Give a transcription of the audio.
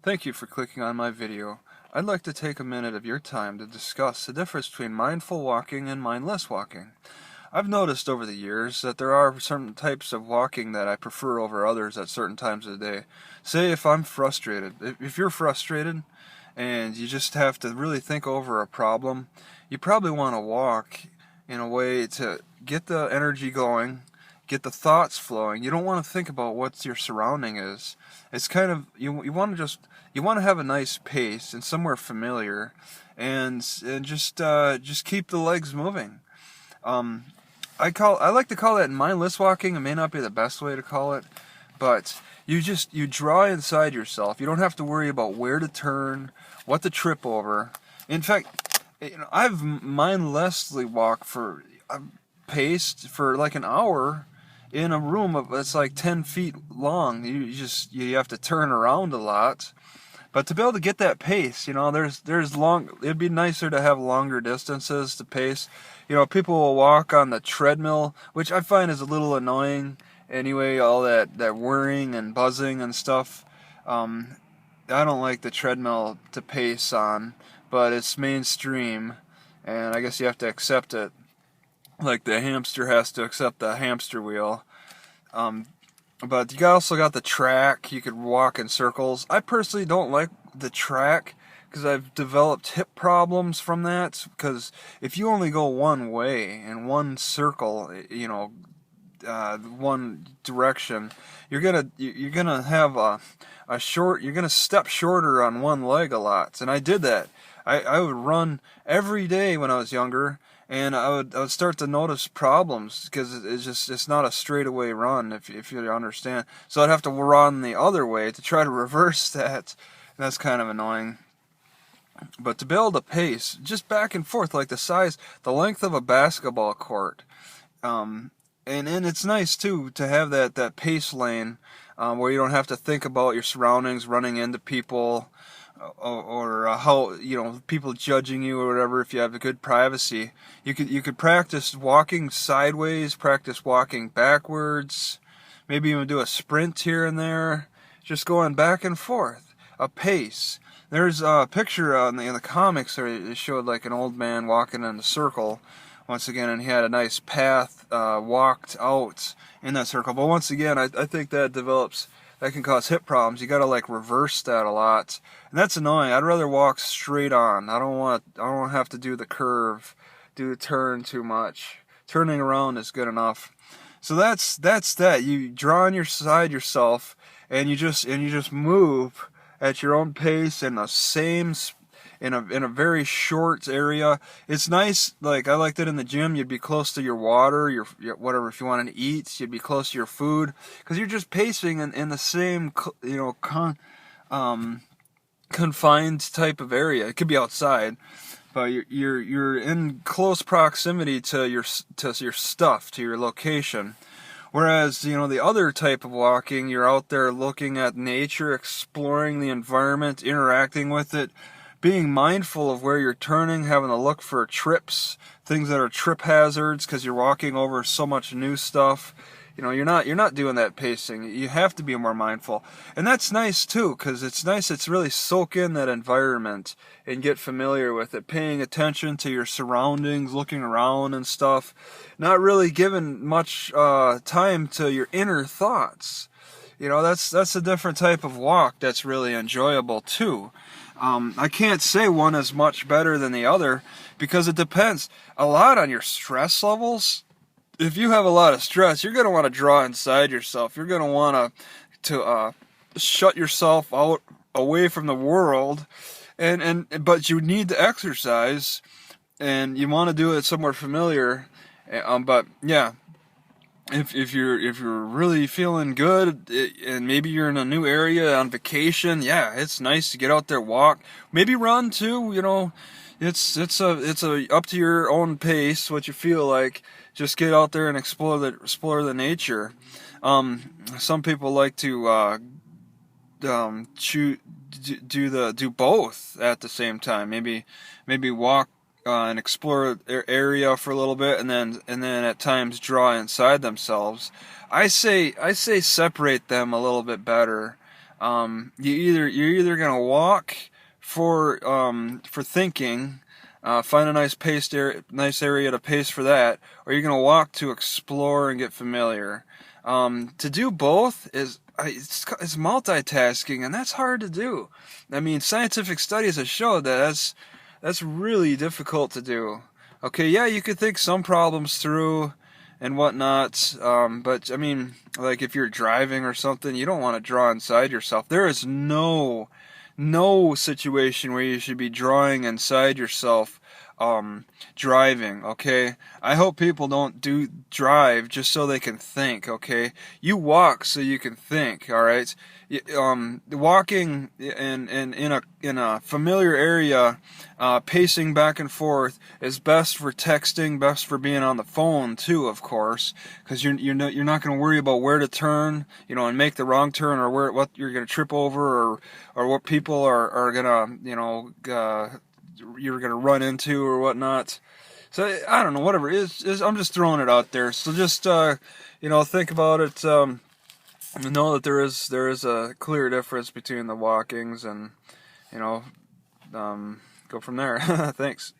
Thank you for clicking on my video. I'd like to take a minute of your time to discuss the difference between mindful walking and mindless walking. I've noticed over the years that there are certain types of walking that I prefer over others at certain times of the day. Say if I'm frustrated, if you're frustrated and you just have to really think over a problem, you probably want to walk in a way to get the energy going, get the thoughts flowing. You don't want to think about what your surrounding is. It's kind of you want to you want to have a nice pace and somewhere familiar, and just keep the legs moving. Um, I like to call that mindless walking. It may not be the best way to call it, but you draw inside yourself. You don't have to worry about where to turn, what to trip over. In fact, I've mindlessly walked for paced for like an hour in a room that's like 10 feet long. You have to turn around a lot. But to be able to get that pace, there's long. It'd be nicer to have longer distances to pace. People will walk on the treadmill, which I find is a little annoying. Anyway, all that whirring and buzzing and stuff. I don't like the treadmill to pace on, but it's mainstream, and I guess you have to accept it. Like the hamster has to accept the hamster wheel. But you also got the track. You could walk in circles. I personally don't like the track because I've developed hip problems from that. Because if you only go one way in one circle, one direction, you're gonna have you're gonna step shorter on one leg a lot. And I did that. I would run every day when I was younger, and I would start to notice problems because it's not a straightaway run, if you understand. So I'd have to run the other way to try to reverse that. And that's kind of annoying. But to be able to pace just back and forth like the length of a basketball court, and it's nice too to have that pace lane where you don't have to think about your surroundings, running into people, or how people judging you or whatever. If you have a good privacy, you could practice walking sideways, practice walking backwards, maybe even do a sprint here and there, just going back and forth, a pace. There's a picture in the comics where it showed like an old man walking in a circle once again, and he had a nice path walked out in that circle. But once again, I think that can cause hip problems. You got to like reverse that a lot, and that's annoying. I'd rather walk straight on. I don't want to have to do the curve, do the turn too much. Turning around is good enough. So that's that. You draw on your side yourself, and you just move at your own pace in the same in a very short area. It's nice. Like I liked it in the gym. You'd be close to your water, your whatever. If you wanted to eat, you'd be close to your food because you're just pacing in the same confined type of area. It could be outside, but you're in close proximity to your stuff, to your location. Whereas, the other type of walking, you're out there looking at nature, exploring the environment, interacting with it, being mindful of where you're turning, having to look for trips, things that are trip hazards because you're walking over so much new stuff. You're not doing that pacing. You have to be more mindful. And that's nice too, because it's nice to really soak in that environment and get familiar with it, paying attention to your surroundings, looking around and stuff, not really giving much time to your inner thoughts. That's a different type of walk that's really enjoyable too. I can't say one is much better than the other because it depends a lot on your stress levels. If you have a lot of stress, you're going to want to draw inside yourself. You're going to want to shut yourself out away from the world, but you need to exercise, and you want to do it somewhere familiar. But yeah, if you're really feeling good, and maybe you're in a new area on vacation, yeah, it's nice to get out there, walk, maybe run too. It's a up to your own pace, what you feel like. Just get out there and explore the nature. Some people like to do both at the same time. Maybe walk and explore their area for a little bit, and then at times draw inside themselves. I say separate them a little bit better. You're either gonna walk for thinking, find a nice area to pace for that, or you're gonna walk to explore and get familiar. To do both is it's multitasking, and that's hard to do. I mean, scientific studies have showed that that's really difficult to do. Okay, yeah, you could think some problems through and whatnot, but I mean, like if you're driving or something, you don't want to draw inside yourself. There is no situation where you should be drawing inside yourself driving. Okay, I hope people don't drive just so they can think. Okay, you walk so you can think. All right, walking in a familiar area, pacing back and forth is best for texting, best for being on the phone too, of course, because you're not going to worry about where to turn, and make the wrong turn, or what you're going to trip over, or what people are going to you're going to run into or whatnot. So I don't know, whatever it is, I'm just throwing it out there. So just think about it. Know that there is a clear difference between the walkings, and go from there. Thanks.